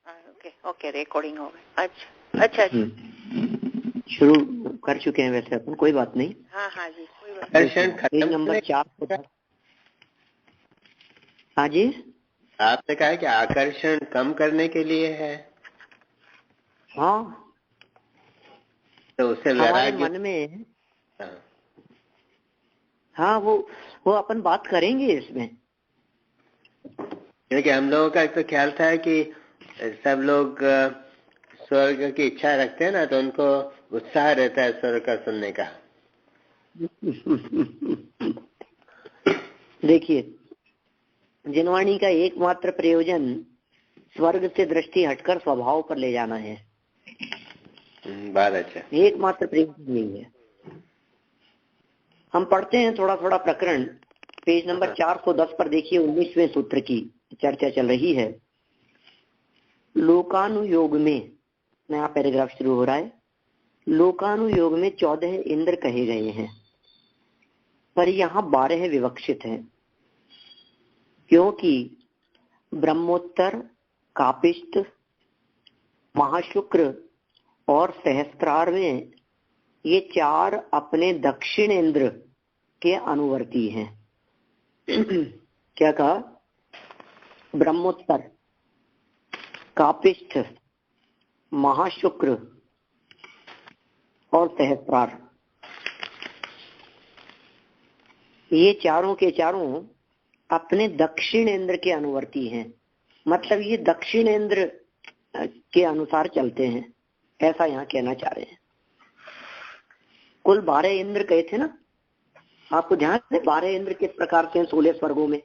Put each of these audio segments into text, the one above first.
Okay okay, recording हो गई। अच्छा शुरू कर चुके हैं वैसे अपन, कोई बात नहीं। हाँ जी, कोई बात नहीं। Page number 4। हाँ जी, आपने कहा कि आकर्षण कम करने के लिए है। हाँ, तो उससे हमारे मन में, हाँ वो अपन बात करेंगे इसमें, क्योंकि हम लोगों का तो ख्याल था कि सब लोग स्वर्ग की इच्छा रखते हैं ना, तो उनको उत्साह रहता है स्वर्ग का सुनने का। देखिए, जिनवाणी का एकमात्र प्रयोजन स्वर्ग से दृष्टि हटकर स्वभाव पर ले जाना है। बहुत अच्छा, एकमात्र प्रयोजन यही है। हम पढ़ते हैं थोड़ा थोड़ा प्रकरण। पेज नंबर 410 पर देखिए, 19वें सूत्र की चर्चा चल रही है। लोकानुयोग में नया पैराग्राफ शुरू हो रहा है। लोकानुयोग में 14 इंद्र कहे गए हैं, पर यहाँ 12 विवक्षित हैं, क्योंकि ब्रह्मोत्तर, कापिष्ट, महाशुक्र और सहस्त्रार में ये 4 अपने दक्षिण इंद्र के अनुवर्ती हैं। क्या कहा? ब्रह्मोत्तर, कापिष्ठ, महाशुक्र और सहस्त्रार, ये चारों के चारों अपने दक्षिण इंद्र के अनुवर्ती हैं। मतलब ये दक्षिण इंद्र के अनुसार चलते हैं, ऐसा यहाँ कहना चाह रहे हैं। कुल 12 इंद्र कहे थे ना, आपको ध्यान है 12 इंद्र किस प्रकार से 16 स्वर्गों में।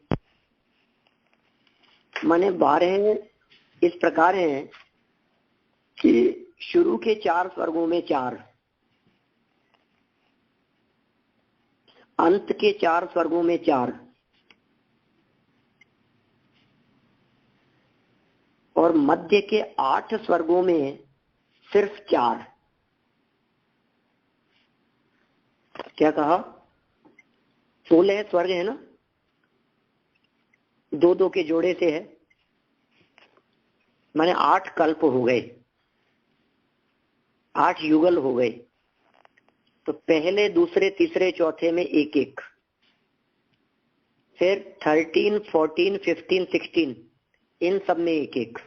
माने 12 इस प्रकार हैं कि शुरू के 4 स्वर्गों में 4, अंत के 4 स्वर्गों में 4 और मध्य के 8 स्वर्गों में सिर्फ 4। क्या कहा? 16 स्वर्ग है ना, 2-2 के जोड़े से है, माने 8 कल्प हो गए, 8 युगल हो गए। तो पहले, दूसरे, तीसरे, चौथे में 1-1, फिर 13, 14, 15, 16 इन सब में 1-1,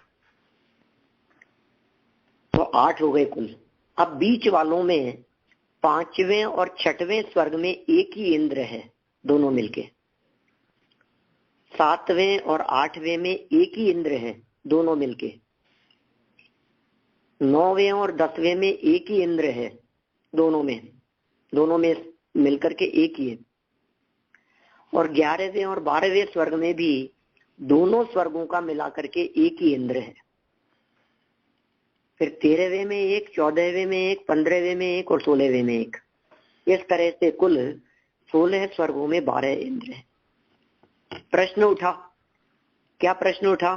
तो 8 हो गए कुल। अब बीच वालों में 5वें और 6वें स्वर्ग में एक ही इंद्र है, दोनों मिलके। 7वें और 8वें में एक ही इंद्र है, दोनों मिलके। 9वें और 10वें में एक ही इंद्र है, दोनों में मिलकर के एक ही है। और 11वें और 12वें स्वर्ग में भी दोनों स्वर्गों का मिलाकर के एक ही इंद्र है। फिर 13वें में एक, 14वें में एक, 15वें में एक और 16वें में एक। इस तरह से कुल 16 स्वर्गों में 12 इंद्र है। प्रश्न उठा, क्या प्रश्न उठा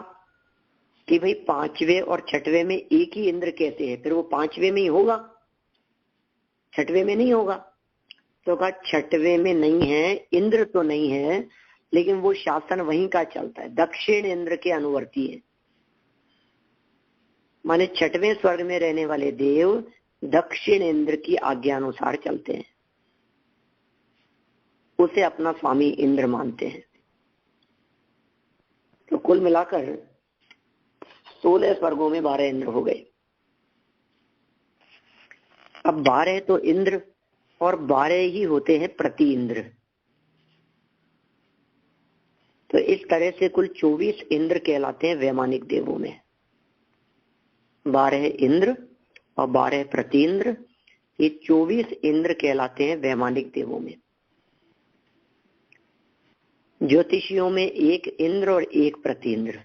कि भाई 5वें और 6वें में एक ही इंद्र कैसे है? फिर वो 5वें में ही होगा, 6वें में नहीं होगा। तो कहा 6वें में नहीं है, इंद्र तो नहीं है, लेकिन वो शासन वहीं का चलता है, दक्षिण इंद्र के अनुवर्ती है। माने 6वें स्वर्ग में रहने वाले देव दक्षिण इंद्र की आज्ञा अनुसार चलते हैं, उसे अपना स्वामी इंद्र मानते हैं। तो कुल मिलाकर 16 स्वर्गों में 12 इंद्र हो गए। अब 12 तो इंद्र और 12 ही होते हैं प्रति इंद्र। तो इस तरह से कुल 24 इंद्र कहलाते हैं वैमानिक देवों में। 12 इंद्र और 12 प्रति इंद्र, ये 24 इंद्र कहलाते हैं वैमानिक देवों में। ज्योतिषियों में 1 इंद्र और 1 प्रति इंद्र।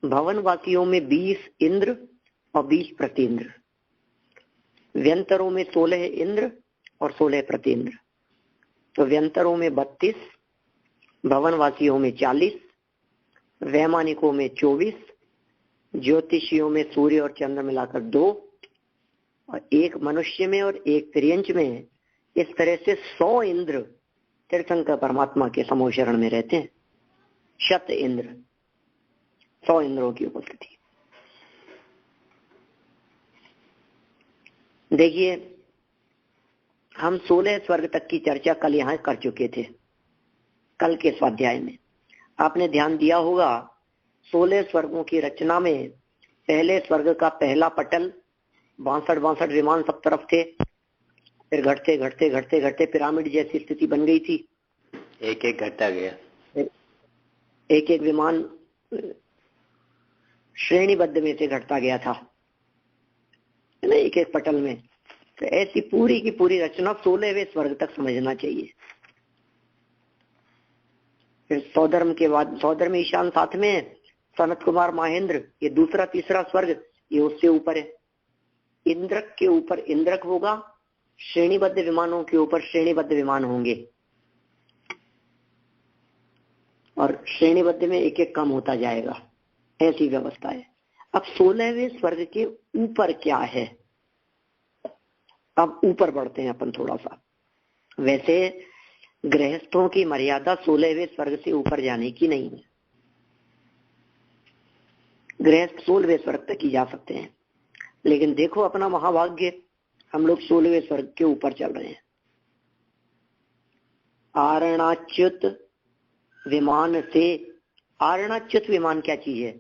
भवनवासियों में 20 इंद्र और 20 प्रति इंद्र। व्यंतरों में 16 इंद्र और 16 प्रति इंद्र। तो व्यंतरों में 32, भवनवासियों में 40, वैमानिकों में 24, ज्योतिषियों में सूर्य और चंद्र मिलाकर 2 और 1 मनुष्य में और 1 तिर्यंच में। इस तरह से 100 इंद्र तीर्थंकर परमात्मा के समोशरण में रहते हैं, शत इंद्र। 100 इंद्रों की उपस्थिति। देखिए, हम 16 स्वर्ग तक की चर्चा कल यहाँ कर चुके थे, कल के स्वाध्याय में। आपने ध्यान दिया होगा 16 स्वर्गों की रचना में पहले स्वर्ग का पहला पटल 62 विमान सब तरफ थे, फिर घटते घटते घटते घटते पिरामिड जैसी स्थिति बन गई थी। एक एक घटता गया, एक एक विमान श्रेणीबद्ध में से घटता गया था, है ना, एक एक पटल में। तो ऐसी पूरी की पूरी रचना 16वें स्वर्ग तक समझना चाहिए। फिर सौधर्म के बाद सौधर्म ईशान साथ में है, सनत कुमार महेंद्र ये दूसरा तीसरा स्वर्ग, ये उससे ऊपर है। इंद्रक के ऊपर इंद्रक होगा, श्रेणीबद्ध विमानों के ऊपर श्रेणीबद्ध विमान होंगे, और श्रेणीबद्ध में एक एक कम होता जाएगा, ऐसी व्यवस्था है। अब 16वें स्वर्ग के ऊपर क्या है, अब ऊपर बढ़ते हैं अपन थोड़ा सा। वैसे गृहस्थों की मर्यादा 16वें स्वर्ग से ऊपर जाने की नहीं है, गृहस्थ 16वें स्वर्ग तक ही जा सकते हैं। लेकिन देखो अपना महाभाग्य, हम लोग 16वें स्वर्ग के ऊपर चल रहे हैं। आरणाच्युत विमान से, आरणाच्युत विमान क्या चीज है?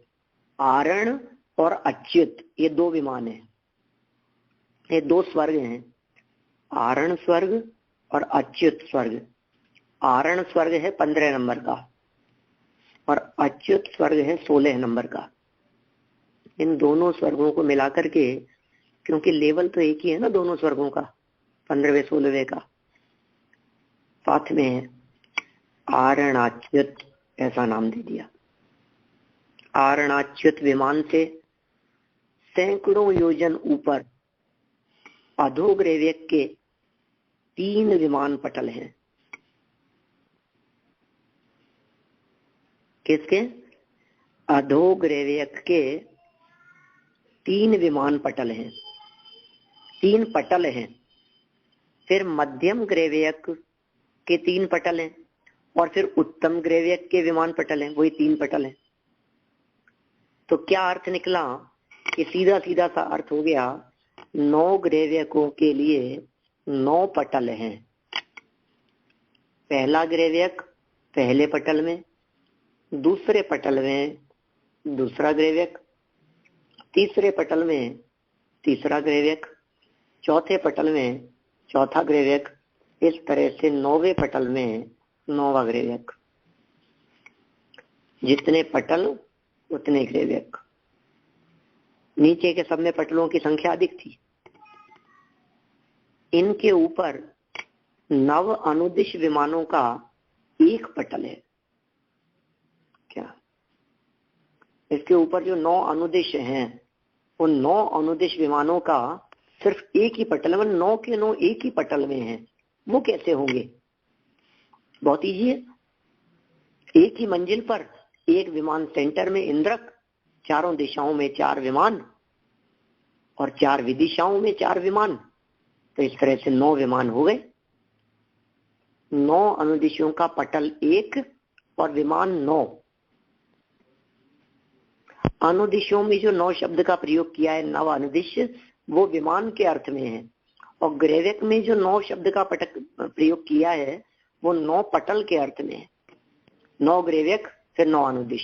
आरण और अच्युत ये दो विमान है, ये दो स्वर्ग हैं, आरण स्वर्ग और अच्युत स्वर्ग। आरण स्वर्ग है 15 नंबर का और अच्युत स्वर्ग है 16 नंबर का। इन दोनों स्वर्गों को मिलाकर के, क्योंकि लेवल तो एक ही है ना दोनों स्वर्गों का, 15वें 16वें का, साथ में है आरणाच्युत, ऐसा नाम दे दिया। आरणाच्युत विमान से सैकड़ों योजन ऊपर अधोग्रैव्यक के 3 विमान पटल हैं। किसके? अधोग्रैव्यक के 3 विमान पटल हैं, 3 पटल हैं। फिर मध्यम ग्रैव्यक के 3 पटल हैं, और फिर उत्तम ग्रैव्यक के विमान पटल हैं, वही 3 पटल हैं। तो क्या अर्थ निकला कि सीधा सीधा सा अर्थ हो गया, 9 ग्रैव्यकों के लिए 9 पटल हैं। पहला ग्रैव्यक पहले पटल में, दूसरे पटल में दूसरा ग्रैव्यक, तीसरे पटल में तीसरा ग्रैव्यक, चौथे पटल में चौथा ग्रैव्यक, इस तरह से 9वें पटल में 9वां ग्रैव्यक। जितने पटल उतने ग्रैव्यक। नीचे के सब में पटलों की संख्या अधिक थी। इनके ऊपर नव अनुदिश विमानों का एक पटल है। क्या इसके ऊपर जो 9 अनुदिश हैं, उन 9 अनुदिश विमानों का सिर्फ एक ही पटल में, 9 के 9 एक ही पटल में हैं। वो कैसे होंगे? बहुत ईजी है। एक ही मंजिल पर एक विमान सेंटर में इंद्रक, चारों दिशाओं में 4 विमान, और 4 विदिशाओं में 4 विमान। तो इस तरह से 9 विमान हो गए। 9 अनुदिशों का पटल 1 और विमान 9। अनुदिशों में जो 9 शब्द का प्रयोग किया है, नव अनुदिश, वो विमान के अर्थ में है। और ग्रैव्यक में जो 9 शब्द का प्रयोग किया है, वो 9 पटल के अर्थ में है। 9 ग्रैव्यक फिर 9 अनुदिश।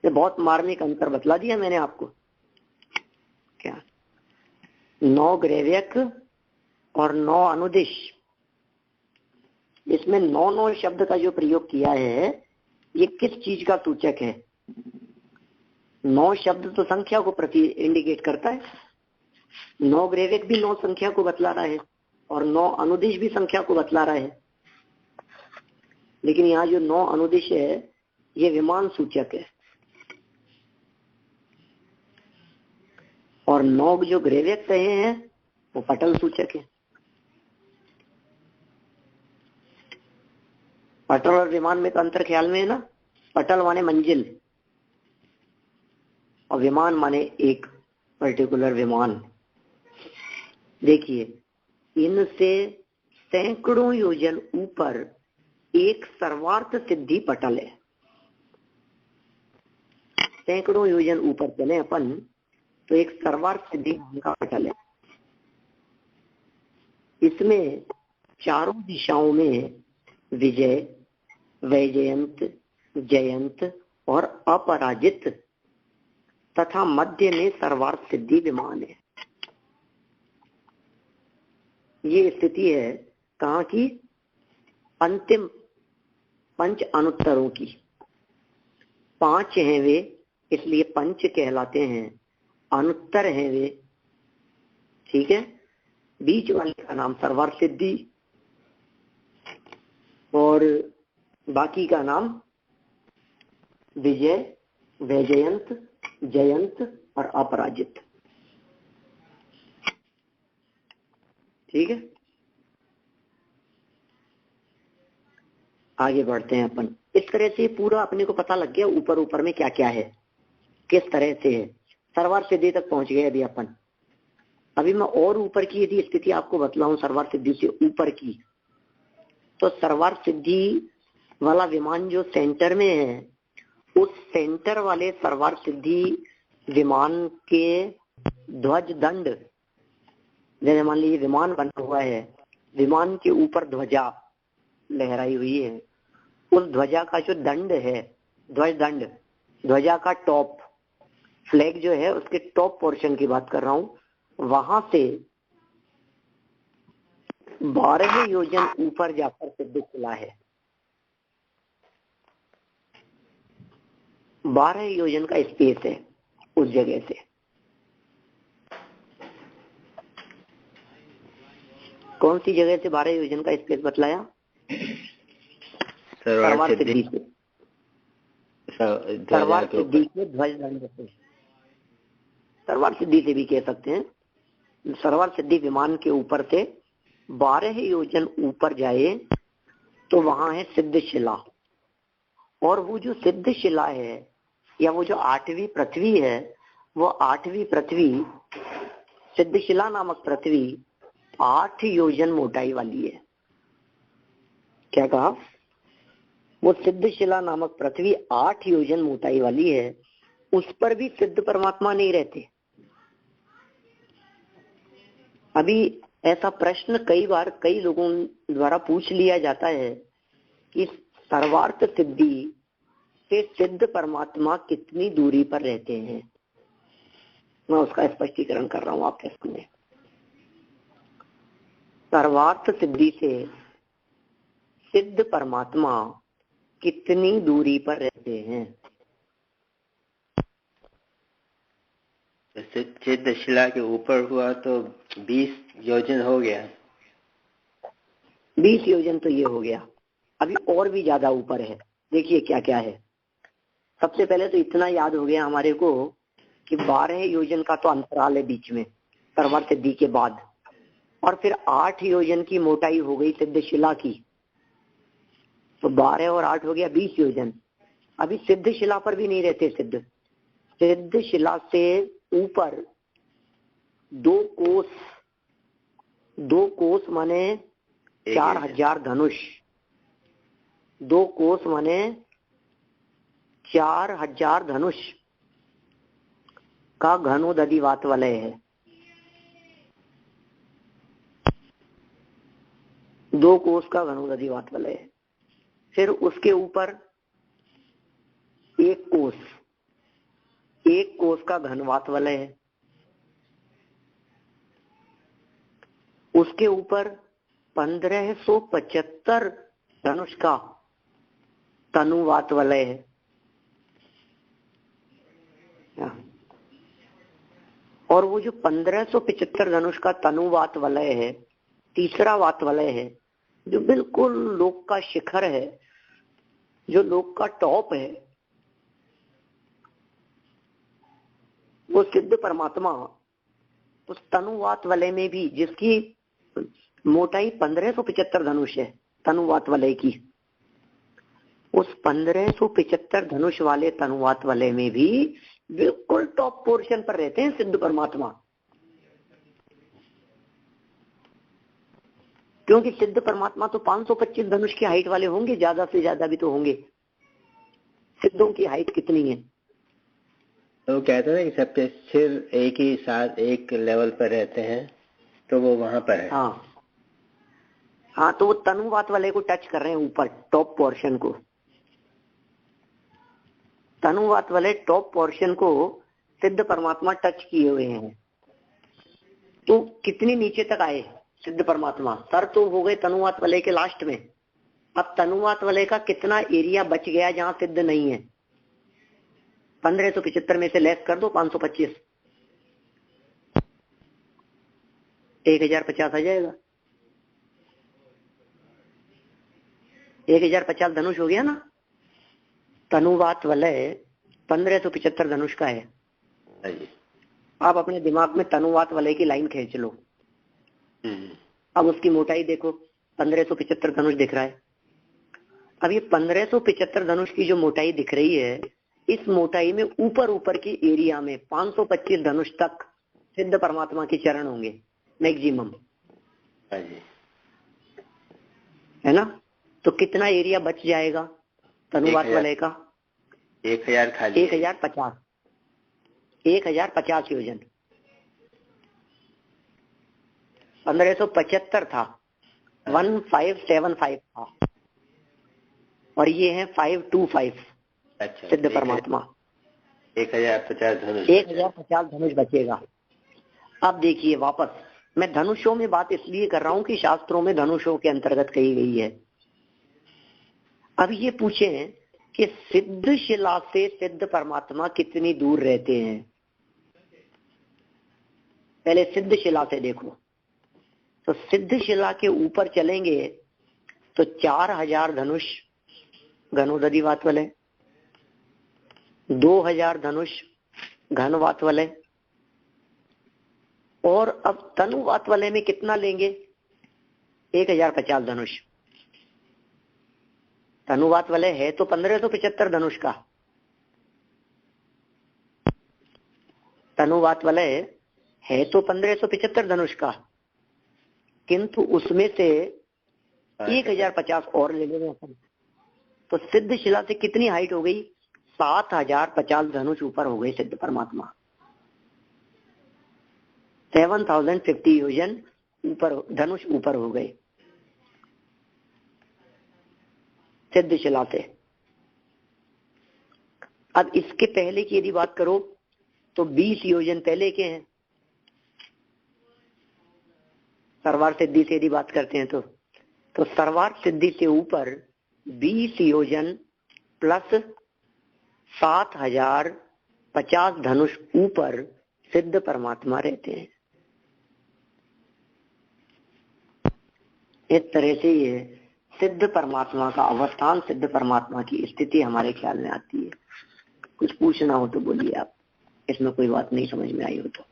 ये बहुत मार्मिक अंतर बतला दिया मैंने आपको। क्या 9 ग्रैव्यक और 9 अनुदिश, इसमें 9 शब्द का जो प्रयोग किया है, ये किस चीज का सूचक है? 9 शब्द तो संख्या को प्रति इंडिकेट करता है। 9 ग्रैव्यक भी 9 संख्या को बतला रहा है, और 9 अनुदिश भी संख्या को बतला रहा है। लेकिन यहाँ जो 9 अनुदिश है, ये विमान सूचक है, और 9 जो ग्रैव्यक कहे हैं वो पटल सूचक है। पटल और विमान में तो अंतर ख्याल में है ना। पटल माने मंजिल, और विमान माने एक पर्टिकुलर विमान। देखिए, इनसे सैकड़ों योजन ऊपर एक सर्वार्थ सिद्धि पटल है। सैकड़ों योजन ऊपर चले अपन तो एक सर्वार्थ सिद्धि नाम का पटल है। इसमें चारों दिशाओं में विजय, वैजयंत, जयंत और अपराजित तथा मध्य में सर्वार्थ सिद्धि विमान है। ये स्थिति है कहाँ की? अंतिम पंच अनुत्तरों की। 5 हैं वे, इसलिए पंच कहलाते हैं, अनुत्तर हैं वे, ठीक है। बीच वाले का नाम सर्वार्थ सिद्धि और बाकी का नाम विजय, वैजयंत, जयंत और अपराजित, ठीक है। आगे बढ़ते हैं अपन। इस तरह से पूरा अपने को पता लग गया ऊपर ऊपर में क्या क्या है, किस तरह से है। सर्वार्थ सिद्धि तक पहुंच गए अभी अपन। अभी मैं और ऊपर की यदि स्थिति आपको बतलाऊं सर्वार्थ सिद्धि से ऊपर की, तो सर्वार्थ सिद्धि वाला विमान जो सेंटर में है, उस सेंटर वाले सर्वार्थ सिद्धि विमान के ध्वज दंड, जैसे मान लीजिए विमान बना हुआ है, विमान के ऊपर ध्वजा लहराई हुई है, उस ध्वजा का जो दंड है, ध्वज दंड, ध्वजा का टॉप फ्लैग जो है, उसके टॉप पोर्शन की बात कर रहा हूं, वहां से 12 योजन ऊपर जाकर सिद्ध शिला है। 12 योजन का स्पेस है उस जगह से। कौन सी जगह से 12 योजन का स्पेस बतलाया? सर्वार्थ सिद्धि से। सर्वार्थ सिद्धि के ध्वज दंड से, सर्वार्थ सिद्धि से भी कह सकते हैं। सर्वार्थ सिद्धि विमान के ऊपर से 12 योजन ऊपर जाए तो वहां है सिद्ध शिला। और वो जो सिद्ध शिला है या वो जो 8वीं पृथ्वी है, वो 8वीं पृथ्वी, सिद्ध शिला नामक पृथ्वी 8 योजन मोटाई वाली है। क्या कहा? वो सिद्ध शिला नामक पृथ्वी 8 योजन मोटाई वाली है। उस पर भी सिद्ध परमात्मा नहीं रहते। अभी ऐसा प्रश्न कई बार कई लोगों द्वारा पूछ लिया जाता है कि सर्वार्थ सिद्धि से सिद्ध परमात्मा कितनी दूरी पर रहते हैं। मैं उसका स्पष्टीकरण कर रहा हूं आपके सामने। सर्वार्थ सिद्धि से सिद्ध परमात्मा कितनी दूरी पर रहते हैं? सिद्ध शिला के ऊपर हुआ तो 20 योजन हो गया। 20 योजन तो ये हो गया। अभी और भी ज्यादा ऊपर है। देखिए क्या क्या है। सबसे पहले तो इतना याद हो गया हमारे को कि 12 योजन का तो अंतराल है बीच में सर्वार्थ सिद्धि के बाद, और फिर 8 योजन की मोटाई हो गई सिद्ध शिला की, तो 12 और 8 हो गया 20 योजन। अभी सिद्ध शिला पर भी नहीं रहते सिद्ध। सिद्ध शिला से ऊपर 2 कोस माने 4000 धनुष। 2 कोस माने 4000 धनुष का घनोदधिवात वलय है। 2 कोस का घनोदधिवात वलय है। फिर उसके ऊपर 1 कोस का घनवात वलय है। उसके ऊपर 1575 धनुष का तनुवात वलय है। और वो जो 1575 धनुष का तनुवात वलय है, तीसरा वात वलय है, जो बिल्कुल लोक का शिखर है, जो लोक का टॉप है, वो सिद्ध परमात्मा उस तनुवात वलय में भी, जिसकी मोटाई 1575 धनुष है तनुवात वलय की, उस 1575 धनुष वाले तनुवात वलय में भी बिल्कुल टॉप पोर्शन पर रहते हैं सिद्ध परमात्मा। क्योंकि सिद्ध परमात्मा तो 525 धनुष की हाइट वाले होंगे, ज्यादा से ज्यादा भी तो होंगे। सिद्धों की हाइट कितनी है? तो कहते हैं कि सबके सिर एक ही साथ एक लेवल पर रहते हैं, तो वो वहां पर है। हाँ, तो वो तनुवात वाले को टच कर रहे हैं, ऊपर टॉप पोर्शन को। तनुवात वाले टॉप पोर्शन को सिद्ध परमात्मा टच किए हुए हैं। तो कितनी नीचे तक आए सिद्ध परमात्मा? सर तो हो गए तनुवात वाले के लास्ट में। अब तनुवात वाले का कितना एरिया बच गया जहां सिद्ध नहीं है? 1575 में से लेस कर दो 525, 1050 आ जाएगा। 1050 धनुष हो गया ना। तनुवात वलय 1575 धनुष का है। आप अपने दिमाग में तनुवात वलय की लाइन खींच लो। अब उसकी मोटाई देखो, 1575 धनुष दिख रहा है। अब ये 1575 धनुष की जो मोटाई दिख रही है, इस मोटाई में ऊपर ऊपर की एरिया में 525 धनुष तक सिद्ध परमात्मा के चरण होंगे मैक्सिमम, है ना। तो कितना एरिया बच जाएगा तनुवात वलय का? 1000 खाली, 1050 योजन। 1575 था, 1575 था, और ये है 525। अच्छा, सिद्ध परमात्मा 1050 धनुष, 1050 धनुष बचेगा। अब देखिए वापस, मैं धनुषों में बात इसलिए कर रहा हूं कि शास्त्रों में धनुषों के अंतर्गत कही गई है। अब ये पूछे कि सिद्ध शिला से सिद्ध परमात्मा कितनी दूर रहते हैं? पहले सिद्ध शिला से देखो। तो सिद्ध शिला के ऊपर चलेंगे तो 4000 धनुष घनोदधिवात वलय, 2000 धनुष घनवात वलय, और अब तनुवात वलय में कितना लेंगे? 1050 धनुष। तनुवात वलय है तो 1575 धनुष का। तनुवात वलय है तो 1575 धनुष का, किंतु उसमें से 1050 और ले लेंगे अपन। तो सिद्ध शिला से कितनी हाइट हो गई? 7050 धनुष ऊपर हो गए सिद्ध परमात्मा। 7050 योजन ऊपर, धनुष ऊपर हो गए सिद्ध शिला से। अब इसके पहले की यदि बात करो तो 20 योजन पहले के हैं। सर्वार सिद्धि से यदि बात करते हैं तो सर्वार सिद्धि से ऊपर 20 योजन प्लस 7050 धनुष ऊपर सिद्ध परमात्मा रहते हैं। इस तरह से ये सिद्ध परमात्मा का अवस्थान, सिद्ध परमात्मा की स्थिति हमारे ख्याल में आती है। कुछ पूछना हो तो बोलिए आप, इसमें कोई बात नहीं समझ में आई हो तो।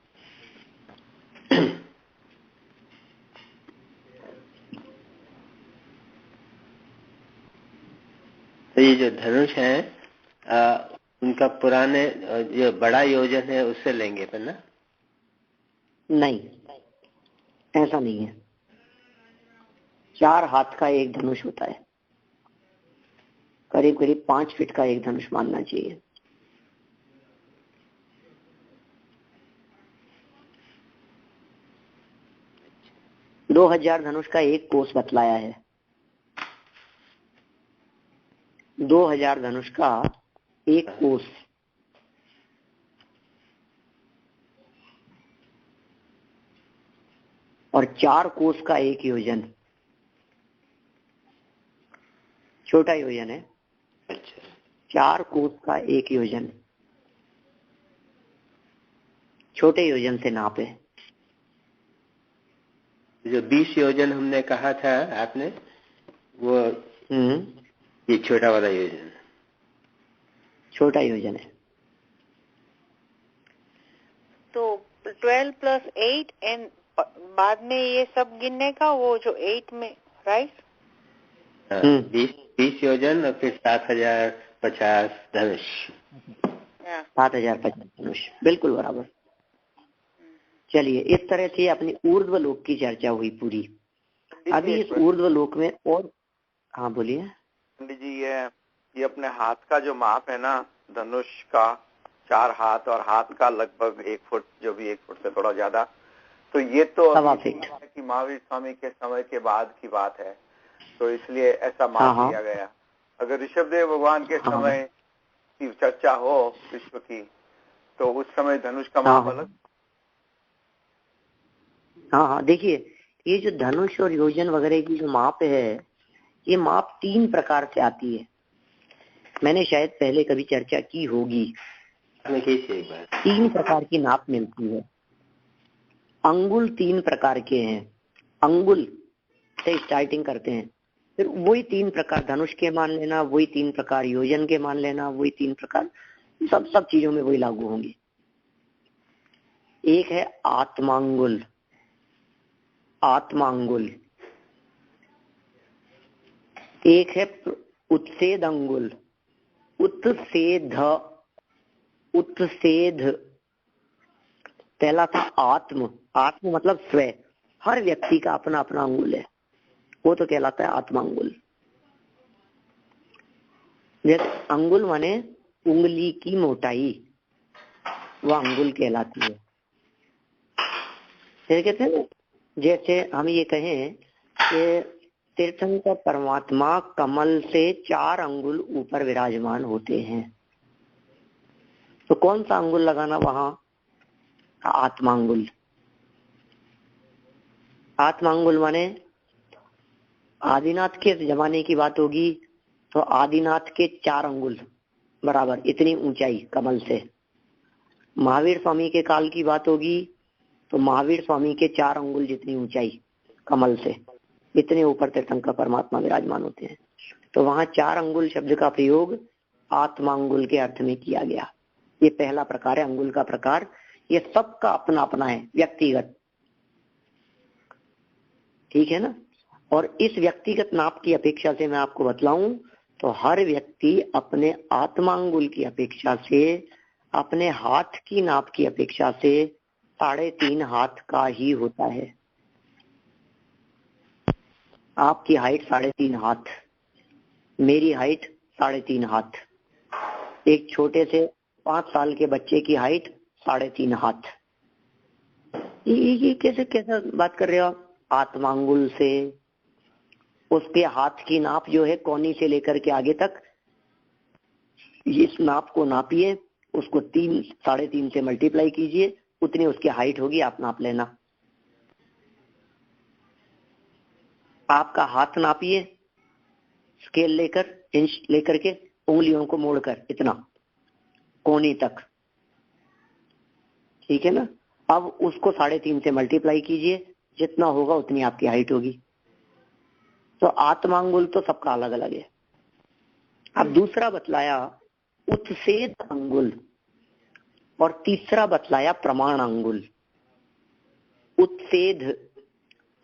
तो ये जो धनुष है उनका पुराने जो बड़ा योजन है उससे लेंगे पर ना? नहीं, ऐसा नहीं है। 4 हाथ का एक धनुष होता है, करीब करीब 5 फीट का एक धनुष मानना चाहिए। दो 2000 धनुष का एक कोस बतलाया है। 2000 धनुष का एक कोस, और 4 कोस का एक योजन। छोटा योजन है। अच्छा, 4 कोस का एक योजन छोटे योजन से नापे। जो 20 योजन हमने कहा था आपने, वो ये छोटा वाला योजन, छोटा योजन है। तो 12 + 8 एंड बाद में ये सब गिनने का, वो जो 8 में, राइट? 20 योजन और फिर 7050 धनुष। 7050 धनुष, बिल्कुल बराबर। चलिए, इस तरह से अपनी ऊर्ध्व लोक की चर्चा हुई पूरी। अभी इस ऊर्ध्व लोक में और, हाँ बोलिए। पंडित जी, ये अपने हाथ का जो माप है ना धनुष का, 4 हाथ और हाथ का लगभग 1 फुट, जो भी 1 फुट से थोड़ा ज्यादा। तो ये तो कि महावीर स्वामी के समय के बाद की बात है, तो इसलिए ऐसा मान लिया गया। अगर ऋषभदेव भगवान के समय की चर्चा हो विश्व की, तो उस समय धनुष का माप अलग। हाँ, देखिए ये जो धनुष और योजन वगैरह की जो माप है, ये माप 3 प्रकार से आती है। मैंने शायद पहले कभी चर्चा की होगी। 3 प्रकार की नाप मिलती है। अंगुल 3 प्रकार के हैं, अंगुल से स्टार्टिंग करते हैं, फिर वही 3 प्रकार धनुष के मान लेना, वही 3 प्रकार योजन के मान लेना, वही 3 प्रकार सब चीजों में वही लागू होंगे। एक है आत्मांगुल, आत्मांगुल। एक है उत्सेद अंगुल, उत्सेध, उत्सेध। पहला था आत्म, आत्म मतलब स्व, हर व्यक्ति का अपना अपना अंगुल है, वो तो कहलाता है आत्मांगुल। जैसे अंगुल माने उंगली की मोटाई, वह अंगुल कहलाती है। जैसे कहते हैं ना, जैसे हम ये कहें कि तीर्थंकर परमात्मा कमल से 4 अंगुल ऊपर विराजमान होते हैं, तो कौन सा अंगुल लगाना वहां? आत्मांगुल। आत्मांगुल माने आदिनाथ के जमाने की बात होगी तो आदिनाथ के 4 अंगुल बराबर इतनी ऊंचाई कमल से। महावीर स्वामी के काल की बात होगी तो महावीर स्वामी के 4 अंगुल जितनी ऊंचाई कमल से, इतने ऊपर तीर्थंकर परमात्मा विराजमान होते हैं। तो वहां 4 अंगुल शब्द का प्रयोग आत्मांगुल के अर्थ में किया गया। ये पहला प्रकार है अंगुल का प्रकार। ये सबका अपना अपना है, व्यक्तिगत, ठीक है ना। और इस व्यक्तिगत नाप की अपेक्षा से मैं आपको बतलाऊं तो हर व्यक्ति अपने आत्मांगुल की अपेक्षा से, अपने हाथ की नाप की अपेक्षा से 3.5 हाथ का ही होता है। आपकी हाइट 3.5 हाथ, मेरी हाइट 3.5 हाथ, एक छोटे से 5 साल के बच्चे की हाइट 3.5 हाथ। ये कैसे बात कर रहे हो आप? आत्मांगुल से उसके हाथ की नाप जो है कोनी से लेकर के आगे तक, इस नाप को नापिए, उसको 3.5 से मल्टीप्लाई कीजिए, उतनी उसकी हाइट होगी, आप नाप लेना। आपका हाथ नापिए स्केल लेकर, इंच लेकर के, उंगलियों को मोड़कर इतना कोनी तक, ठीक है ना। अब उसको 3.5 से मल्टीप्लाई कीजिए, जितना होगा उतनी आपकी हाइट होगी। तो आत्मांगुल तो सबका अलग अलग है। अब दूसरा बतलाया उत्सेद अंगुल और तीसरा बतलाया प्रमाण अंगुल।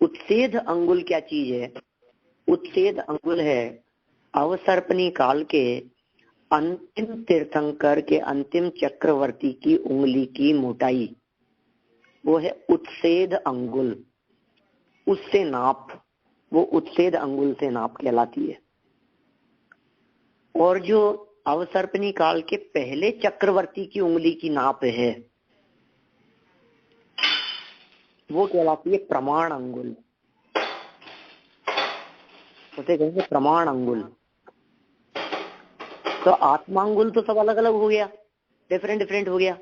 उत्सेद अंगुल क्या चीज है? उत्सेद अंगुल है अवसर्पणी काल के अंतिम तीर्थंकर के अंतिम चक्रवर्ती की उंगली की मोटाई, वो है उत्सेद अंगुल। उससे नाप, वो उत्सेद अंगुल से नाप कहलाती है। और जो अवसर्पणी काल के पहले चक्रवर्ती की उंगली की नाप है, वो कहलाती है प्रमाण अंगुल। उसे कहेंगे प्रमाण अंगुल। तो आत्मांगुल तो सब अलग अलग हो गया, डिफरेंट हो गया।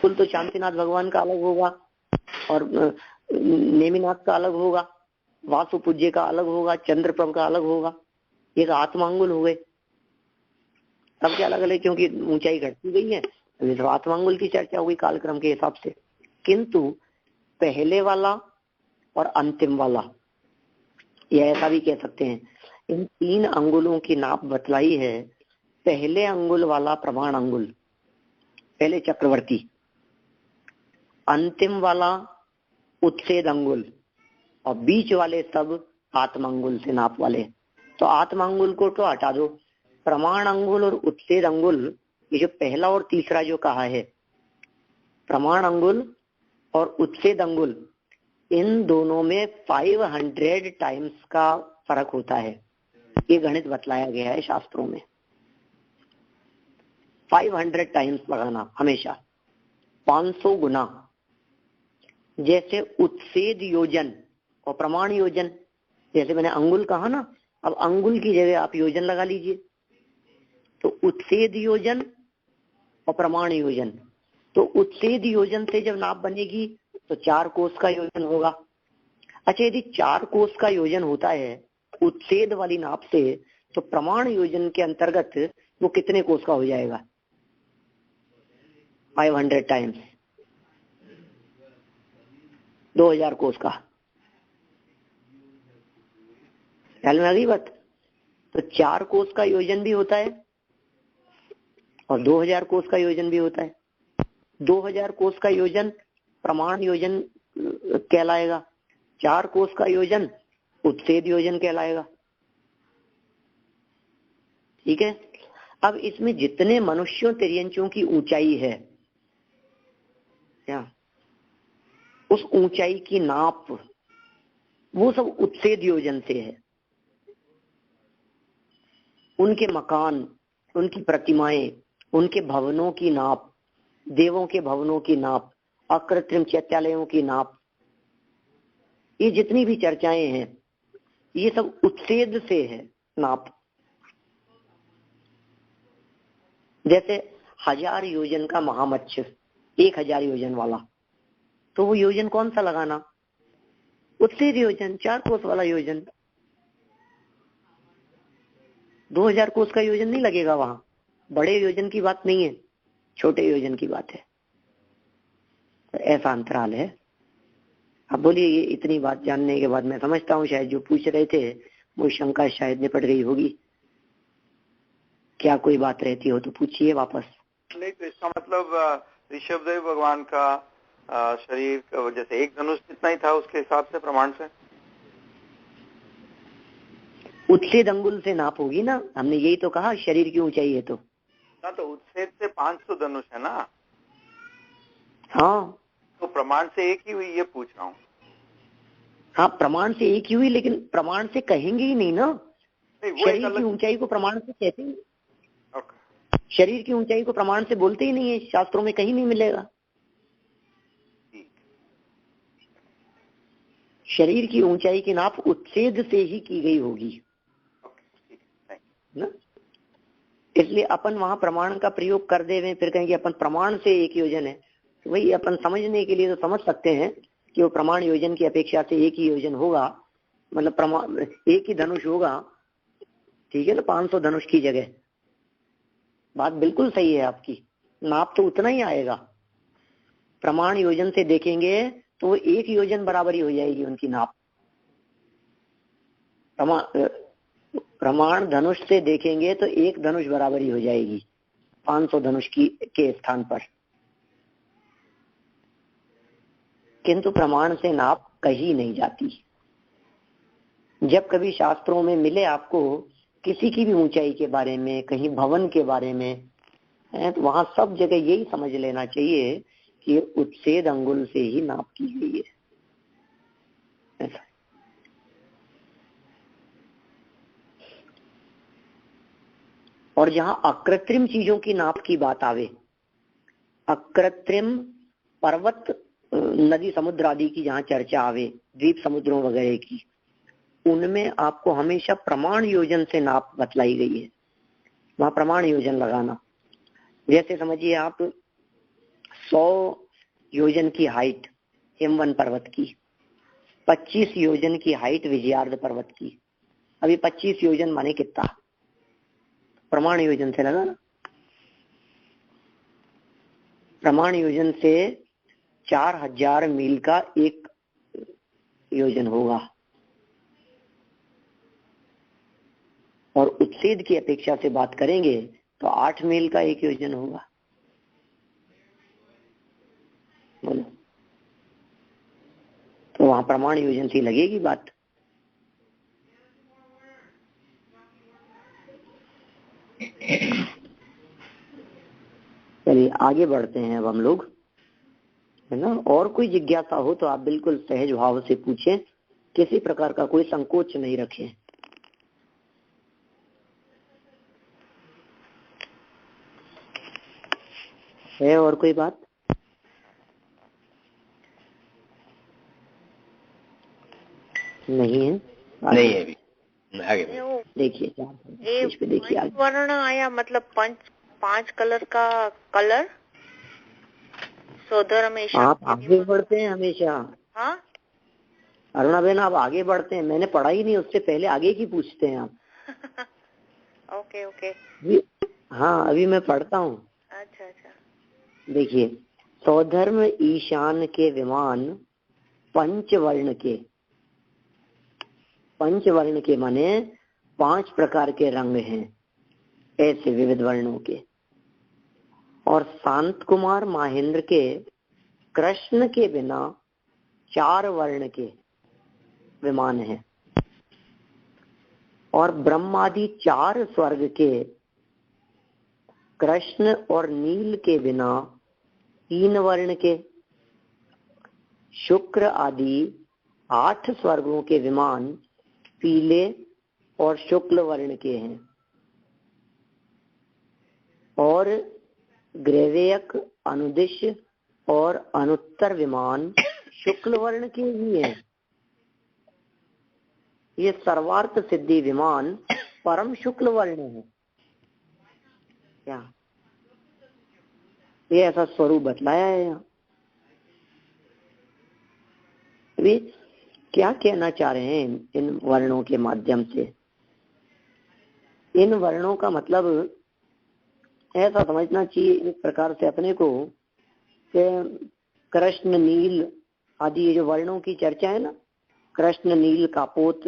कुल तो शांतिनाथ भगवान का अलग होगा और नेमिनाथ का अलग होगा, वासु पूज्य का अलग होगा, चंद्रप्रभ का अलग होगा। ये तो आत्मांगुल हो गए, सबके अलग अलग, क्योंकि ऊंचाई घटती गई है। तो आत्मांगुल की चर्चा हुई कालक्रम के हिसाब से। किंतु पहले वाला और अंतिम वाला, ये ऐसा भी कह सकते हैं, इन 3 अंगुलों की नाप बतलाई है। पहले अंगुल वाला प्रमाण अंगुल, पहले चक्रवर्ती, अंतिम वाला उत्सेद अंगुल, और बीच वाले सब आत्मांगुल से नाप वाले। तो आत्मांगुल को तो हटा दो, प्रमाण अंगुल और उत्सेद अंगुल, ये जो पहला और तीसरा जो कहा है, प्रमाण अंगुल और उत्सेद अंगुल, इन दोनों में 500 टाइम्स का फर्क होता है। ये गणित बतलाया गया है शास्त्रों में। 500 टाइम्स लगाना हमेशा, 500 गुना। जैसे उत्सेद योजन और प्रमाण योजन, जैसे मैंने अंगुल कहा ना, अब अंगुल की जगह आप योजन लगा लीजिए, तो उत्सेद योजन और प्रमाण योजन। तो उत्सेद योजन से जब नाप बनेगी तो 4 कोस का योजन होगा। अच्छा, यदि 4 कोस का योजन होता है उत्सेद वाली नाप से, तो प्रमाण योजन के अंतर्गत वो कितने कोस का हो जाएगा? 500 टाइम्स 2000 कोस का। ख्याल में आ गई बात? तो 4 कोस का योजन भी होता है और 2000 कोस का योजन भी होता है। 2000 कोस का योजन प्रमाण योजन कहलाएगा, 4 कोस का योजन उत्सेद योजन कहलाएगा। ठीक है। अब इसमें जितने मनुष्यों तिर्यंचों की ऊंचाई है, क्या उस ऊंचाई की नाप वो सब उत्सेद योजन से है। उनके मकान, उनकी प्रतिमाएं, उनके भवनों की नाप, देवों के भवनों की नाप, अकृत्रिम चैत्यालयों की नाप, ये जितनी भी चर्चाएं हैं ये सब उत्सेद से है नाप। जैसे 1000 योजन का महामत्स्य, 1000 योजन वाला, तो वो योजन कौन सा लगाना? उत्सेद योजन, 4 कोस वाला योजन। 2000 कोस का योजन नहीं लगेगा वहां। बड़े योजन की बात नहीं है, छोटे योजन की बात है। तो ऐसा अंतराल है। अब बोलिए, ये इतनी बात जानने के बाद मैं समझता हूँ शायद जो पूछ रहे थे वो शंका शायद निपट गई होगी। क्या कोई बात रहती हो तो पूछिए वापस। नहीं, तो इसका मतलब ऋषभदेव भगवान का शरीर जैसे एक धनुष जितना ही था उसके हिसाब से प्रमाण से उत्सेद अंगुल से नाप होगी ना, हमने यही तो कहा शरीर की ऊंचाई है तो। ना, तो उत्सेद से 500 धनुष है ना। हाँ, तो प्रमाण से एक ही हुई, ये पूछ रहा हूँ। हाँ, प्रमाण से एक ही हुई, लेकिन प्रमाण से कहेंगे ही नहीं ना। शरीर की ऊंचाई को प्रमाण से कहते हैं। शरीर की ऊंचाई को प्रमाण से बोलते ही नहीं है, शास्त्रों में कहीं नहीं मिलेगा। शरीर की ऊंचाई की नाप उत्सेद से ही की गई होगी ना। इसलिए अपन वहां प्रमाण का प्रयोग कर दे, फिर कहेंगे अपन प्रमाण से एक योजन है। तो वही अपन समझने के लिए तो समझ सकते हैं कि वो प्रमाण योजन की अपेक्षा से एक ही योजन होगा, मतलब प्रमाण एक ही धनुष होगा। ठीक है ना, 500 धनुष की जगह। बात बिल्कुल सही है आपकी, नाप तो उतना ही आएगा। प्रमाण योजन से देखेंगे तो वो एक योजन बराबरी हो जाएगी उनकी नाप। प्रमाण धनुष से देखेंगे तो एक धनुष बराबरी हो जाएगी 500 धनुष की के स्थान पर। किंतु प्रमाण से नाप कही नहीं जाती। जब कभी शास्त्रों में मिले आपको किसी की भी ऊंचाई के बारे में, कहीं भवन के बारे में, तो वहां सब जगह यही समझ लेना चाहिए कि उत्सेद अंगुल से ही नाप की गई है। ऐसा। और जहां अकृत्रिम चीजों की नाप की बात आवे, अकृत्रिम पर्वत, नदी, समुद्र आदि की जहां चर्चा आवे, द्वीप समुद्रों वगैरह की, उनमें आपको हमेशा प्रमाण योजन से नाप बतलाई गई है। वहां प्रमाण योजन लगाना। जैसे समझिए आप 100 योजन की हाइट हिमवन पर्वत की, 25 योजन की हाइट विजयार्ध पर्वत की। अभी 25 योजन माने कितना? प्रमाण योजन से लगाना। प्रमाण योजन से 4000 मील का एक योजन होगा, और उत्सेद की अपेक्षा से बात करेंगे तो 8 मील का एक योजन होगा। बोलो, तो वहां प्रमाण योजन से लगेगी बात। चलिए आगे बढ़ते हैं अब हम लोग, है ना। और कोई जिज्ञासा हो तो आप बिल्कुल सहज भाव से पूछें, किसी प्रकार का कोई संकोच नहीं रखें। है और कोई बात? नहीं है? नहीं है अभी, आगे देखिए देखिए वर्ण आया, मतलब पांच कलर का कलर सोधर हमेशा। आप आगे बढ़ते हैं हमेशा। हाँ अरुणा बहन, आप आगे बढ़ते हैं, मैंने पढ़ा ही नहीं, उससे पहले आगे की पूछते हैं आप। Okay okay. हाँ अभी मैं पढ़ता हूँ। अच्छा अच्छा। देखिए, सौधर्म ईशान के विमान पंचवर्ण के माने 5 प्रकार के रंग हैं ऐसे विविध वर्णों के। और शांत कुमार महेंद्र के कृष्ण के बिना 4 वर्ण के विमान हैं। और ब्रह्मादि 4 स्वर्ग के कृष्ण और नील के बिना 3 वर्ण के। शुक्र आदि 8 स्वर्गों के विमान पीले और शुक्ल वर्ण के हैं। और ग्रेवेयक, अनुदिश और अनुत्तर विमान शुक्ल वर्ण के ही हैं। ये सर्वार्थ सिद्धि विमान परम शुक्ल वर्ण है। क्या ये ऐसा स्वरूप बतलाया है यहाँ? अभी क्या कहना चाह रहे हैं इन वर्णों के माध्यम से? इन वर्णों का मतलब ऐसा समझना चाहिए इस प्रकार से अपने को कि कृष्ण, नील आदि ये जो वर्णों की चर्चा है ना, कृष्ण, नील, कापोत,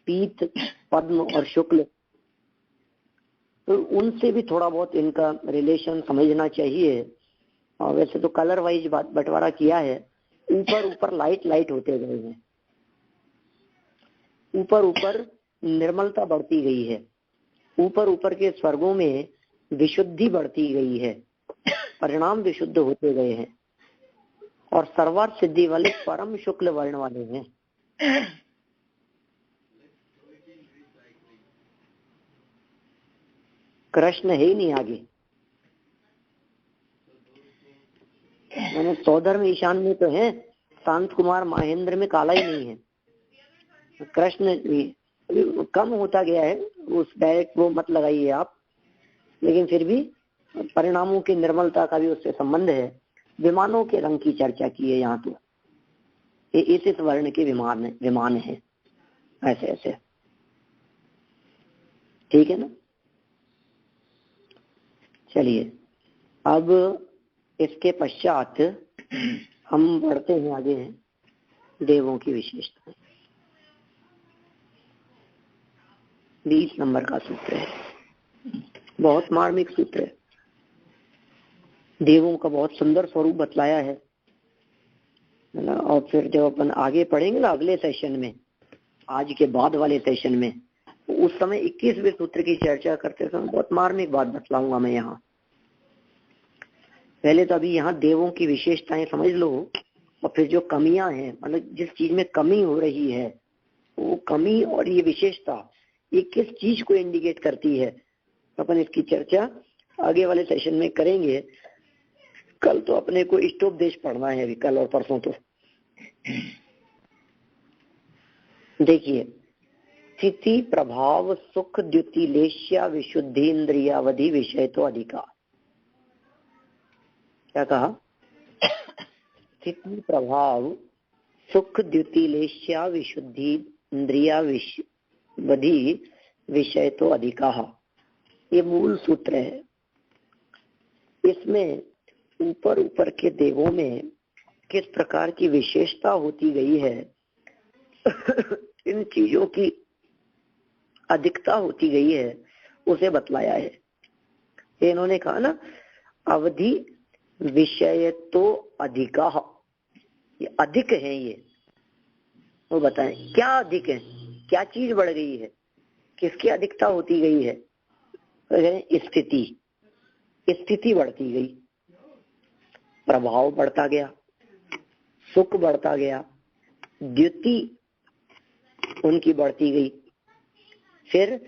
पीत, पद्म और शुक्ल, तो उनसे भी थोड़ा बहुत इनका रिलेशन समझना चाहिए। और वैसे तो कलर वाइज बंटवारा किया है। ऊपर लाइट होते गए हैं, ऊपर निर्मलता बढ़ती गई है, ऊपर के स्वर्गों में विशुद्धि बढ़ती गई है, परिणाम विशुद्ध होते गए हैं और सर्वार्थ सिद्धि वाले परम शुक्ल वर्ण वाले हैं। कृष्ण है ही नहीं आगे। मैंने सौधर्म ईशान में तो है, शांत कुमार महेंद्र में काला ही नहीं है। कृष्ण कम होता गया है, उस डायरेक्ट वो मत लगाइए आप, लेकिन फिर भी परिणामों की निर्मलता का भी उससे संबंध है। विमानों के रंग की चर्चा की है यहाँ, तो इस वर्ण के विमान है ऐसे। ठीक है ना? चलिए, अब इसके पश्चात हम बढ़ते हैं आगे हैं देवों की विशेषता। 20 नंबर का सूत्र है, बहुत मार्मिक सूत्र है। देवों का बहुत सुंदर स्वरूप बतलाया है ना। और फिर जब अपन आगे पढ़ेंगे ना अगले सेशन में, आज के बाद वाले सेशन में, उस समय 21वें सूत्र की चर्चा करते समय बहुत मार्मिक बात बतलाऊंगा मैं यहाँ। पहले तो अभी यहाँ देवों की विशेषताएं समझ लो, और फिर जो कमियां हैं, मतलब जिस चीज में कमी हो रही है, वो कमी और ये विशेषता ये किस चीज को इंडिकेट करती है, अपन इसकी चर्चा आगे वाले सेशन में करेंगे। कल तो अपने को इष्टोपदेश पढ़ना है, अभी कल और परसों तो। देखिए, स्थिति, प्रभाव, सुख, द्युति, लेश्या, विशुद्धि, इंद्रियावधि, विषय तो अधिकार। क्या कहा? स्थिति, प्रभाव, सुख, द्युति, लेश्या, विशुद्धि, इंद्रियावधि, विषय तो अधिकार। ये मूल सूत्र है। इसमें ऊपर के देवों में किस प्रकार की विशेषता होती गई है, इन चीजों की अधिकता होती गई है, उसे बतलाया है। इन्होंने कहा ना, अवधि विषय तो अधिका, ये अधिक है। ये वो बताएं क्या अधिक है, क्या चीज बढ़ गई है, किसकी अधिकता होती गई है? स्थिति बढ़ती गई, प्रभाव बढ़ता गया, सुख बढ़ता गया, द्युति उनकी बढ़ती गई, फिर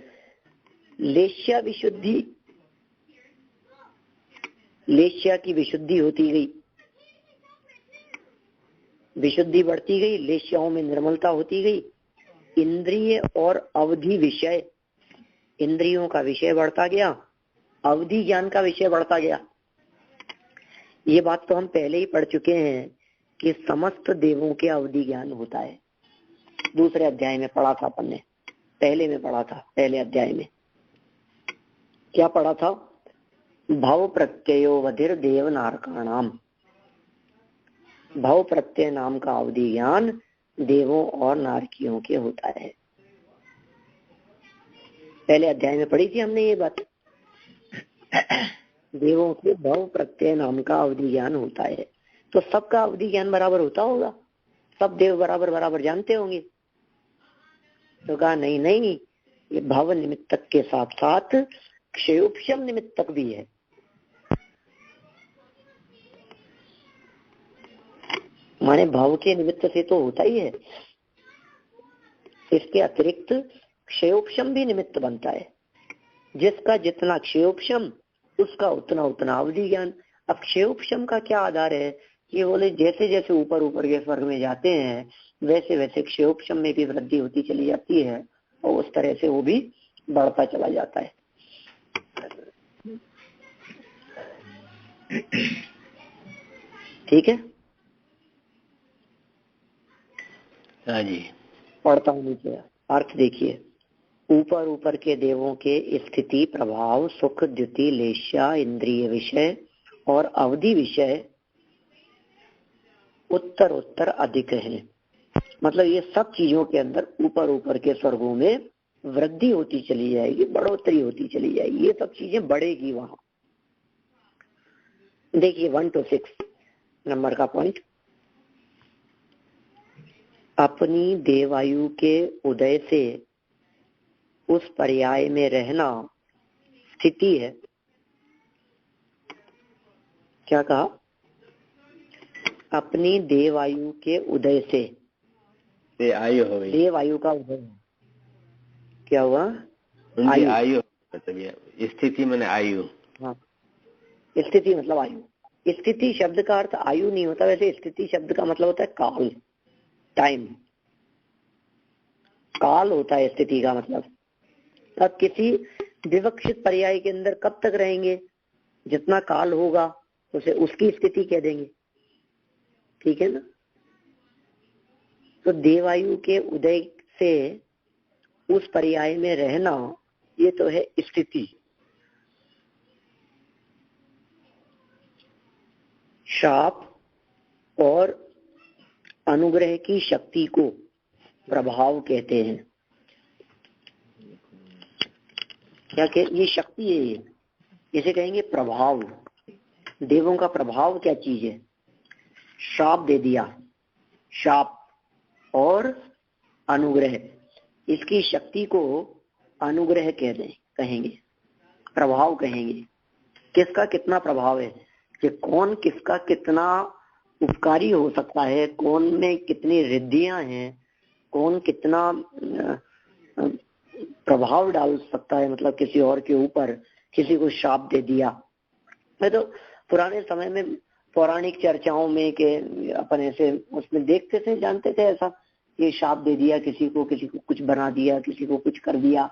लेश्या विशुद्धि लेश्या की विशुद्धि होती गई, विशुद्धि बढ़ती गई, लेश्याओं में निर्मलता होती गई, इंद्रिय और अवधि विषय, इंद्रियों का विषय बढ़ता गया, अवधि ज्ञान का विषय बढ़ता गया। ये बात तो हम पहले ही पढ़ चुके हैं कि समस्त देवों के अवधि ज्ञान होता है। दूसरे अध्याय में पढ़ा था अपन ने, पहले में पढ़ा था, पहले अध्याय में क्या पढ़ा था? भव प्रत्ययो वधिर देव नारकाणाम, भव प्रत्यय नाम का अवधि ज्ञान देवों और नारकियों के होता है। पहले अध्याय में पढ़ी थी हमने ये बात। देवों के भव प्रत्यय नाम का अवधि ज्ञान होता है, तो सबका अवधि ज्ञान बराबर होता होगा, सब देव बराबर बराबर जानते होंगे। तो कहा नहीं नहीं, ये भव निमित्तक के साथ साथ क्षयोपशम निमित्तक भी है। माने भव के निमित्त से तो होता ही है, इसके अतिरिक्त क्षयोपशम भी निमित्त बनता है। जिसका जितना क्षयोपशम उसका उतना उतना अवधि ज्ञान। अब क्षयोपशम का क्या आधार है? ये बोले जैसे जैसे ऊपर ऊपर के स्वर्ग में जाते हैं वैसे वैसे क्षयोपशम में भी वृद्धि होती चली जाती है और उस तरह से वो भी बढ़ता चला जाता है। ठीक है, हाँ जी। पढ़ता हूँ नीचे, अर्थ देखिए। ऊपर ऊपर के देवों के स्थिति, प्रभाव, सुख, द्युति, लेश्या, इंद्रिय विषय और अवधि विषय उत्तर उत्तर अधिक है। मतलब ये सब चीजों के अंदर ऊपर ऊपर के स्वर्गों में वृद्धि होती चली जाएगी, बढ़ोतरी होती चली जाएगी, ये सब चीजें बढ़ेगी वहां। देखिए 1 to 6 नंबर का पॉइंट। अपनी देवायु के उदय से उस पर्याय में रहना स्थिति है। क्या कहा? अपनी देवायु के उदय से, आयु हो गई, देवायु का उदय क्या हुआ? आयु मतलब स्थिति मैंने आयु। हाँ, स्थिति मतलब आयु। स्थिति शब्द का अर्थ आयु नहीं होता, वैसे स्थिति शब्द का मतलब होता है काल, टाइम, काल होता है स्थिति का मतलब। अब किसी विवक्षित पर्याय के अंदर कब तक रहेंगे? जितना काल होगा उसे उसकी स्थिति कह देंगे। ठीक है ना? तो देवायु के उदय से उस पर्याय में रहना ये तो है स्थिति। शाप और अनुग्रह की शक्ति को प्रभाव कहते हैं। क्या ये शक्ति है, ये इसे कहेंगे प्रभाव। देवों का प्रभाव क्या चीज है? शाप दे दिया, शाप और अनुग्रह, इसकी शक्ति को अनुग्रह कहेंगे, प्रभाव कहेंगे। किसका कितना प्रभाव है कि कौन किसका कितना उपकारी हो सकता है, कौन में कितनी रिद्धियां हैं, कौन कितना प्रभाव डाल सकता है, मतलब किसी और के ऊपर। किसी को शाप दे दिया। मैं तो पुराने समय में पौराणिक चर्चाओं में के अपन ऐसे उसमें देखते थे, जानते थे ऐसा, ये शाप दे दिया किसी को कुछ बना दिया, किसी को कुछ कर दिया,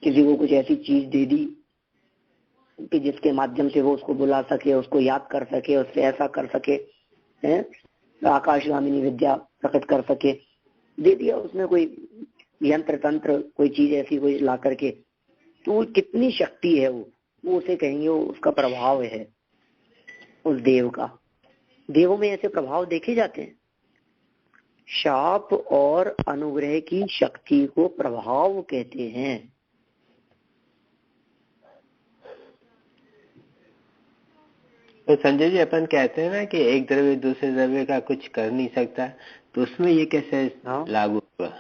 किसी को कुछ ऐसी चीज दे दी कि जिसके माध्यम से वो उसको बुला सके, उसको याद कर सके, उससे ऐसा कर सके, है आकाशगामिनी विद्या प्रकट कर सके। दे दिया उसने कोई यंत्र तंत्र, कोई चीज ऐसी कोई ला करके, तो कितनी शक्ति है वो उसे कहेंगे, वो उसका प्रभाव है उस देव का। देवों में ऐसे प्रभाव देखे जाते हैं। शाप और अनुग्रह की शक्ति को प्रभाव कहते हैं। तो संजय जी, अपन कहते हैं ना कि एक द्रव्य दूसरे द्रव्य का कुछ कर नहीं सकता, तो उसमें ये कैसे लागू हुआ?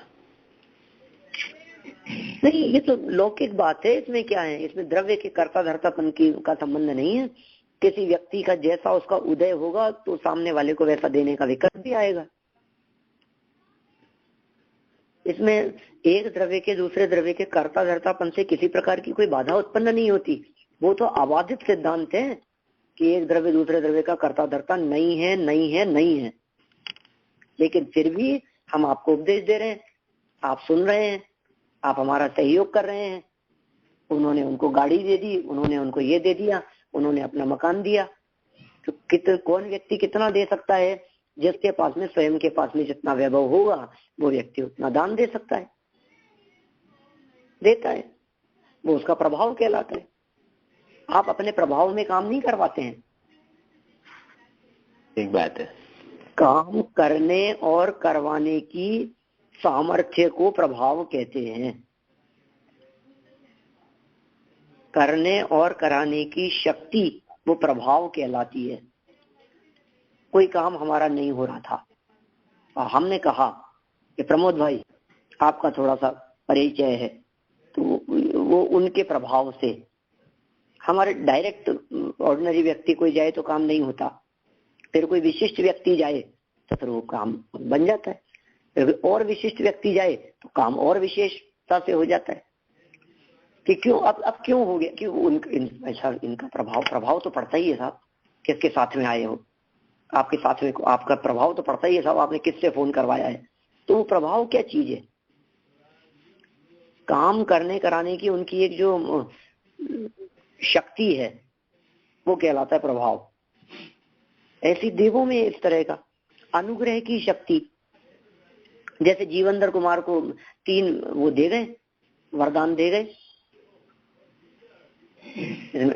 नहीं, ये तो लौकिक बात है। इसमें क्या है? इसमें द्रव्य के कर्ता धर्तापन का संबंध नहीं है। किसी व्यक्ति का जैसा उसका उदय होगा तो सामने वाले को वैसा देने का विकल्प भी आएगा। इसमें एक द्रव्य के दूसरे द्रव्य के कर्ता धर्तापन से किसी प्रकार की कोई बाधा उत्पन्न नहीं होती। वो तो अबाधित सिद्धांत है कि एक द्रव्य दूसरे द्रव्य का कर्ता धर्ता नहीं है, नहीं है, नहीं है। लेकिन फिर भी हम आपको उपदेश दे रहे हैं, आप सुन रहे हैं, आप हमारा सहयोग कर रहे हैं। उन्होंने उनको गाड़ी दे दी, उन्होंने उनको ये दे दिया, उन्होंने अपना मकान दिया। तो कौन व्यक्ति कितना दे सकता है? जिसके पास में, स्वयं के पास में जितना वैभव होगा वो व्यक्ति उतना दान दे सकता है, देता है, वो उसका प्रभाव कहलाता है। आप अपने प्रभाव में काम नहीं करवाते हैं। एक बात है, काम करने और करवाने की सामर्थ्य को प्रभाव कहते हैं। करने और कराने की शक्ति वो प्रभाव कहलाती है। कोई काम हमारा नहीं हो रहा था और हमने कहा कि प्रमोद भाई आपका थोड़ा सा परिचय है, तो वो उनके प्रभाव से, हमारे डायरेक्ट ऑर्डिनरी व्यक्ति कोई जाए तो काम नहीं होता, फिर कोई विशिष्ट व्यक्ति जाए तो फिर वो काम बन जाता है, फिर और विशिष्ट व्यक्ति जाए तो काम और विशेषता से हो जाता है। कि क्यों अब क्यों हो गया? क्यों ऐसा इनका प्रभाव तो पड़ता ही है साहब। किसके साथ में आए हो, आपके साथ में आपका प्रभाव तो पड़ता ही है साहब। आपने किससे फोन करवाया है? तो वो प्रभाव क्या चीज है? काम करने कराने की उनकी एक जो शक्ति है वो कहलाता है प्रभाव। ऐसी देवों में इस तरह का अनुग्रह की शक्ति, जैसे जीवनधर कुमार को 3 वो दे गए, वरदान दे गए,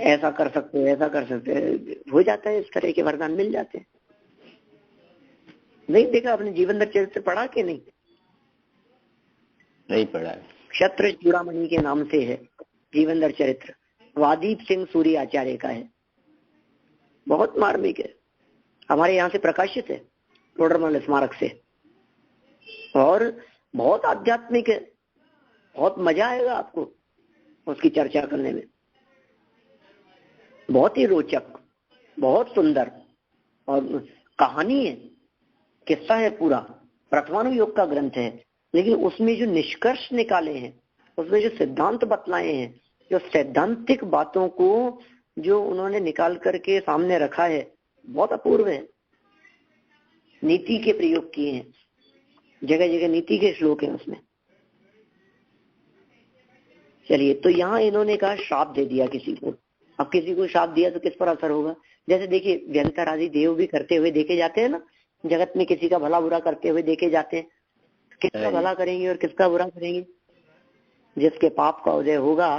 ऐसा कर सकते हो, ऐसा कर सकते हो जाता है, इस तरह के वरदान मिल जाते हैं। नहीं देखा आपने जीवनधर चरित्र पढ़ा कि नहीं? नहीं पढ़ा। क्षत्र चूड़ामणि के नाम से है जीवनधर चरित्र, वादीप सिंह सूरी आचार्य का है, बहुत मार्मिक है, हमारे यहाँ से प्रकाशित है टोडरमल स्मारक से, और बहुत आध्यात्मिक है। बहुत मजा आएगा आपको उसकी चर्चा करने में। बहुत ही रोचक, बहुत सुंदर और कहानी है, किस्सा है पूरा, प्रथमानुयोग का ग्रंथ है। लेकिन उसमें जो निष्कर्ष निकाले हैं, उसमें जो सिद्धांत बतलाए हैं, जो सैद्धांतिक बातों को जो उन्होंने निकाल करके सामने रखा है, बहुत अपूर्व है। नीति के प्रयोग किए हैं, जगह जगह नीति के श्लोक हैं उसमें। चलिए, तो यहाँ इन्होंने कहा श्राप दे दिया किसी को। अब किसी को श्राप दिया तो किस पर असर होगा? जैसे देखिए, व्यंतर आदि देव भी करते हुए देखे जाते हैं ना, जगत में किसी का भला बुरा करते हुए देखे जाते हैं। किसका भला करेंगे और किसका बुरा करेंगे? जिसके पाप का उदय होगा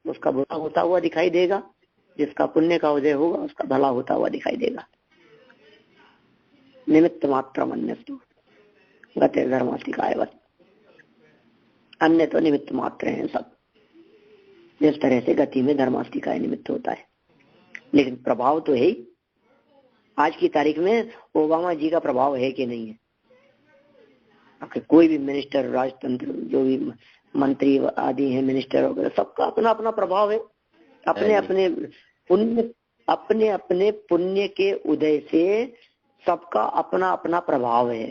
उसका बुरा होता हुआ दिखाई देगा, जिसका पुण्य का उदय होगा उसका भला होता हुआ दिखाई देगा। निमित्त मात्र अन्यस्तु गते धर्मास्तिकायवत, अन्य तो निमित्त मात्र हैं सब। जिस तरह से गति में धर्मास्तिकाय निमित्त होता है, लेकिन प्रभाव तो है ही। आज की तारीख में ओबामा जी का प्रभाव है कि नहीं है? आपके कोई भी मिनिस्टर, राजतंत्र, जो भी मंत्री आदि हैं, मिनिस्टर वगैरह, सबका अपना अपना प्रभाव है। अपने अपने पुण्य के उदय से सबका अपना अपना प्रभाव है।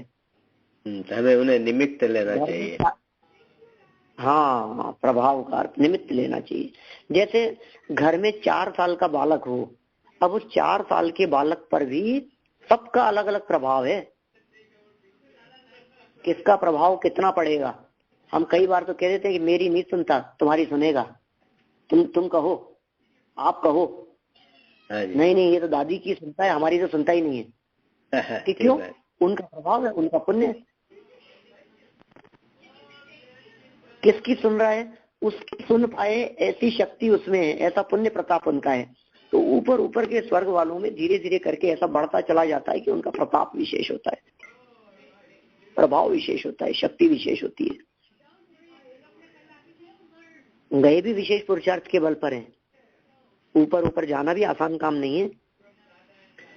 हमें उन्हें निमित्त लेना चाहिए। हाँ, प्रभाव का निमित्त लेना चाहिए। जैसे घर में 4 साल का बालक हो, अब उस 4 साल के बालक पर भी सबका अलग अलग प्रभाव है। किसका प्रभाव कितना पड़ेगा? हम कई बार तो कह देते हैं कि मेरी नहीं सुनता, तुम्हारी सुनेगा। तुम कहो, आप कहो। नहीं, ये तो दादी की सुनता है, हमारी तो सुनता ही नहीं है। कि क्यों? उनका प्रभाव है, उनका पुण्य है। किसकी सुन रहा है? उसकी सुन पाए ऐसी शक्ति उसमें है, ऐसा पुण्य प्रताप उनका है। तो ऊपर ऊपर के स्वर्ग वालों में धीरे धीरे करके ऐसा बढ़ता चला जाता है कि उनका प्रताप विशेष होता है, प्रभाव विशेष होता है, शक्ति विशेष होती है। गए भी विशेष पुरुषार्थ के बल पर हैं। ऊपर ऊपर जाना भी आसान काम नहीं है।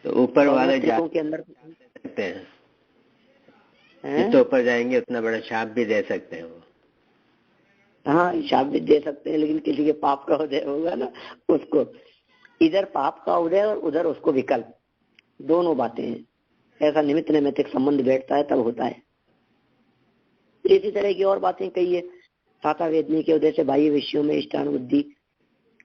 तो ऊपर वाले के अंदर सकते हैं, जितना ऊपर जाएंगे उतना बड़ा शाप भी दे सकते हैं वो। हाँ, शाप भी दे सकते हैं, लेकिन किसी के पाप का उदय होगा ना, उसको इधर पाप का उदय और उधर उसको विकल्प, दोनों बातें हैं। ऐसा निमित्त नैमित्तिक संबंध बैठता है तब होता है। इसी तरह की और बातें कही है। साता वेदनी के उदय से बाह्य विषयों में इष्टानुबुद्धि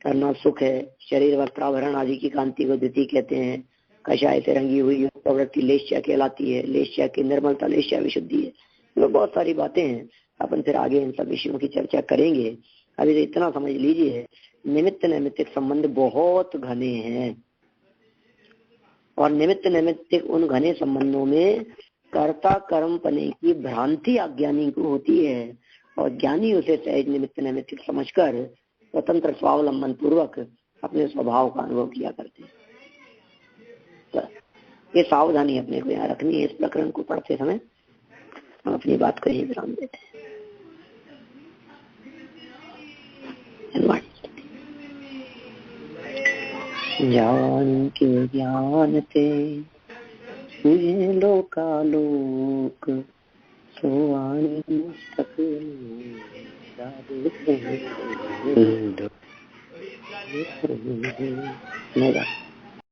करना सुख है। शरीर वस्त्राभरण आदि की कांति को द्वितीय कहते हैं। कषाय से रंगी हुई प्रवृत्ति लेश्या कहलाती है। लेश्या की निर्मलता लेश्या विशुद्धि है। तो बहुत सारी बातें हैं, अपन फिर आगे इन सब विषयों की चर्चा करेंगे। अभी तो इतना समझ लीजिए, निमित्त नैमित्तिक संबंध बहुत घने हैं और निमित्त नैमित्तिक उन घने संबंधों में कर्ता कर्म पने की भ्रांति अज्ञानी को होती है और ज्ञानी उसे सहज निमित्त नैमित्तिक समझकर स्वतंत्र स्वावलंबन पूर्वक अपने स्वभाव का अनुभव किया करते हैं। तो ये सावधानी अपने को यहाँ रखनी है। इस प्रकरण को पढ़ते समय हम अपनी बात को यही विराम देते हैं। जान के ज्ञान ते तुझे लोकालोक सोवाणी मस्तक मेरा